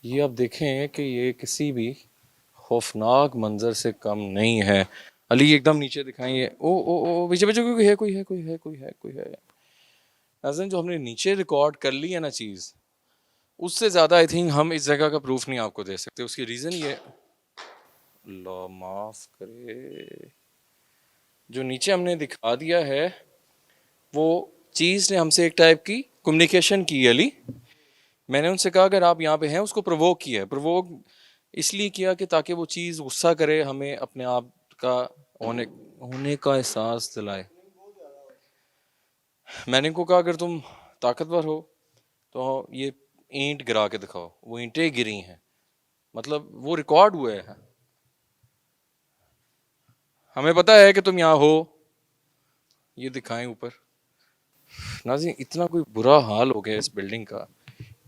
ये आप देखें कि ये किसी भी खौफनाक मंजर से कम नहीं है। अली एकदम नीचे दिखाएंगे। ओ पीछे पीछे कोई है। नाज़रीन, जो हमने नीचे रिकॉर्ड कर ली है ना चीज़, उससे ज़्यादा आई थिंक हम इस जगह का प्रूफ नहीं आपको दे सकते। उसकी रीज़न ये, अल्लाह माफ़ करे, जो नीचे हमने दिखा दिया है वो चीज़ ने हमसे एक टाइप की कम्युनिकेशन की है अली। मैंने उनसे कहा अगर आप यहाँ पे हैं, उसको प्रोवोक किया है। प्रोवोक इसलिए किया कि ताकि वो चीज़ गुस्सा करे, हमें अपने आप का होने होने का एहसास दिलाए। मैंने इनको कहा अगर तुम ताकतवर हो तो ये ईंट गिरा के दिखाओ। वो ईंटें गिरी हैं, मतलब वो रिकॉर्ड हुए हैं। हमें पता है कि तुम यहाँ हो, ये दिखाएं ऊपर। नाज़रीन, इतना कोई बुरा हाल हो गया इस बिल्डिंग का,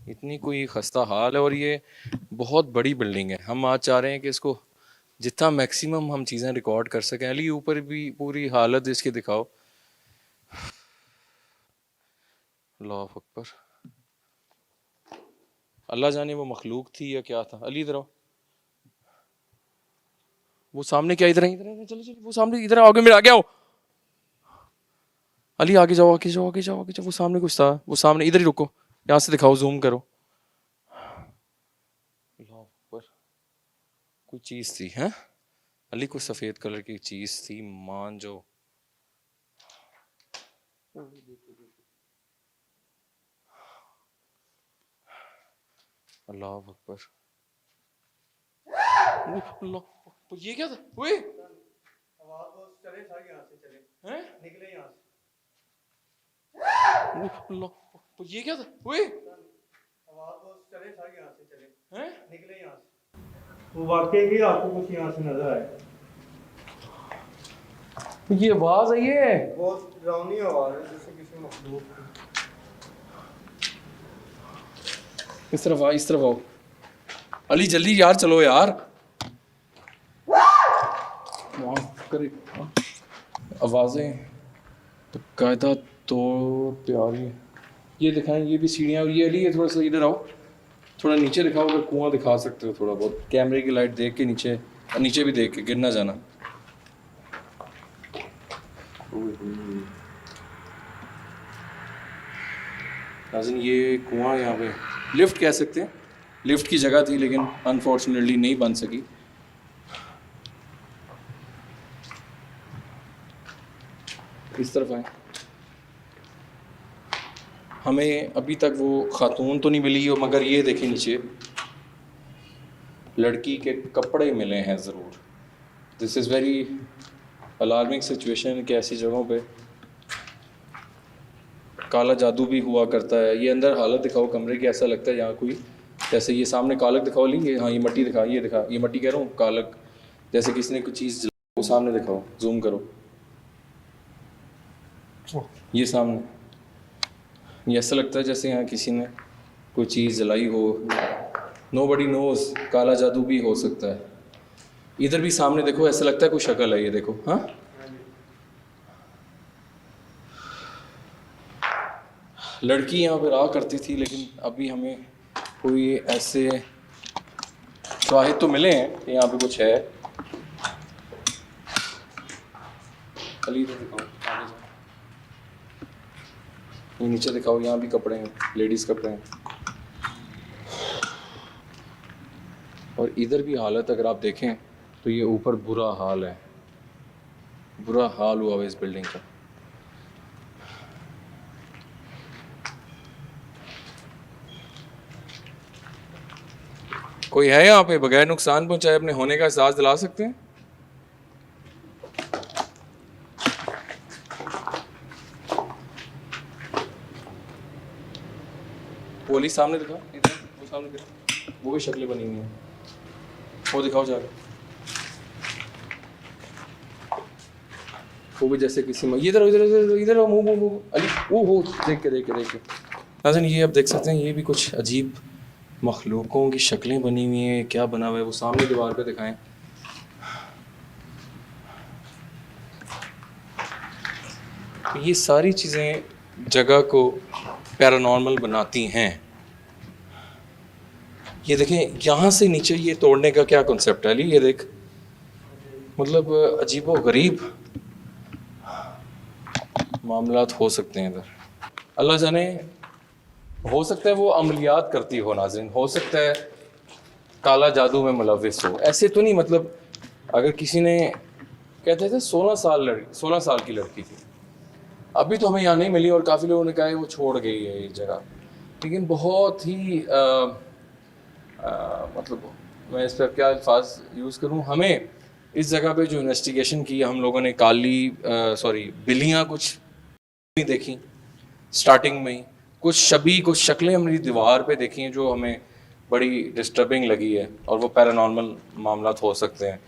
इतनी कोई खस्ता हाल है। और ये बहुत बड़ी बिल्डिंग है। हम आज चाह रहे हैं कि इसको जितना मैक्सिमम हम चीज़ें रिकॉर्ड कर सकें। अली ऊपर भी पूरी हालत इसकी दिखाओ। अल्लाह अकबर, अल्लाह जाने वो मखलूक थी या क्या था। अली इधर आओ। वो सामने क्या, इधर चलो चलो, वो सामने इधर आगे, मेरे आगे आओ। अली आगे जाओ, वो सामने कुछ था, वो सामने, इधर ही रुको, यहाँ से दिखाओ, जूम करो। अल्लाह अकबर, कोई चीज़ थी हैं अली, कोई सफ़ेद कलर की चीज़ थी, मान जो। अल्लाह अकबर, अल्लाह अकबर, ये क्या था? ओए आवाज वो चले था, यहाँ से चले हैं, निकले यहाँ से। अल्लाह अकबर, ये क्या था? ओए आवाज वो चले था, यहाँ से चले हैं, निकले यहाँ से। वो वाकई ही आपको कुछ यहाँ से नजर आए? ये आवाज आई है। बहुत डरावनी आवाज है, जैसे किसी मखलूक की। इस तरफ आ, इस तरफ आओ। अली जल्दी यार, चलो यार। माफ करे, आवाजें तो कायदा तो प्यारी। ये दिखाएं, ये भी सीढ़ियाँ। ये अली, ये थोड़ा सा इधर आओ, थोड़ा नीचे दिखाओ। अगर कुआं दिखा सकते हो थोड़ा बहुत, कैमरे की लाइट देख के नीचे, और नीचे भी देख के, गिर ना जाना। नाज़रीन, ये कुआं, यहाँ पे लिफ्ट कह सकते हैं, लिफ्ट की जगह थी लेकिन अनफॉर्चुनेटली नहीं बन सकी। इस तरफ आए। हमें अभी तक वो खातून तो नहीं मिली हो, मगर ये देखें नीचे लड़की के कपड़े मिले हैं ज़रूर। This is very alarming situation कि ऐसी जगहों पे काला जादू भी हुआ करता है। ये अंदर हालत दिखाओ कमरे की, ऐसा लगता है यहाँ कोई, जैसे ये सामने कालक दिखाओ ली, ये हाँ, ये मट्टी दिखा, ये दिखा, ये मट्टी कह रहा हूँ, कालक, जैसे किसी ने कुछ चीज़ वो सामने दिखाओ, जूम करो, ये सामने, ये ऐसा लगता है जैसे यहाँ किसी ने कोई चीज़ जलाई हो। नोबडी नोज, काला जादू भी हो सकता है। इधर भी सामने देखो, ऐसा लगता है कोई शक्ल है, ये देखो। हाँ, लड़की यहाँ पर रहा करती थी, लेकिन अभी हमें कोई ऐसे शाहिद तो मिले हैं कि यहाँ पे कुछ है। अली इधर दिखाओ, आगे जाओ, ये नीचे दिखाओ, यहाँ भी कपड़े हैं, लेडीज़ कपड़े हैं। और इधर भी हालत अगर आप देखें तो ये ऊपर बुरा हाल है, बुरा हाल हुआ है इस बिल्डिंग का। कोई है यहाँ पे बगैर नुकसान पहुंचाए अपने होने का एहसास दिला सकते हैं? वो अली सामने दिखाओ, इधर वो सामने दिखाओ, वो भी शक्लें बनी हुई हैं, वो दिखाओ जाके। वो भी जैसे किसी में, इधर इधर इधर इधर मुंह अली, वो हो, देख के नाज़रीन, ये आप देख सकते हैं, ये भी कुछ अजीब मखलूकों की शक्लें बनी हुई हैं। क्या बना हुआ है वो सामने दीवार पे दिखाएं। ये सारी चीज़ें जगह को पैरानॉर्मल बनाती हैं। ये देखें यहाँ से नीचे ये तोड़ने का क्या कॉन्सेप्ट है अली, ये देख मतलब अजीबो गरीब मामलात हो सकते हैं इधर। अल्लाह जाने, हो सकता है वो अमलियात करती हो नाज़रीन, हो सकता है काला जादू में मुलव्विस हो, ऐसे तो नहीं। मतलब अगर किसी ने कहते थे 16 साल की लड़की थी, अभी तो हमें यहाँ नहीं मिली और काफ़ी लोगों ने कहा है वो छोड़ गई है ये जगह, लेकिन बहुत ही मतलब मैं इस पर क्या अल्फाज यूज़ करूँ, हमें इस जगह पे जो इन्वेस्टिगेशन की हम लोगों ने बिल्लियाँ कुछ नहीं देखी स्टार्टिंग में ही, कुछ शक्लें हमने दीवार पे देखी हैं जो हमें बड़ी डिस्टर्बिंग लगी है, और वो पैरानॉर्मल मामला हो सकते हैं।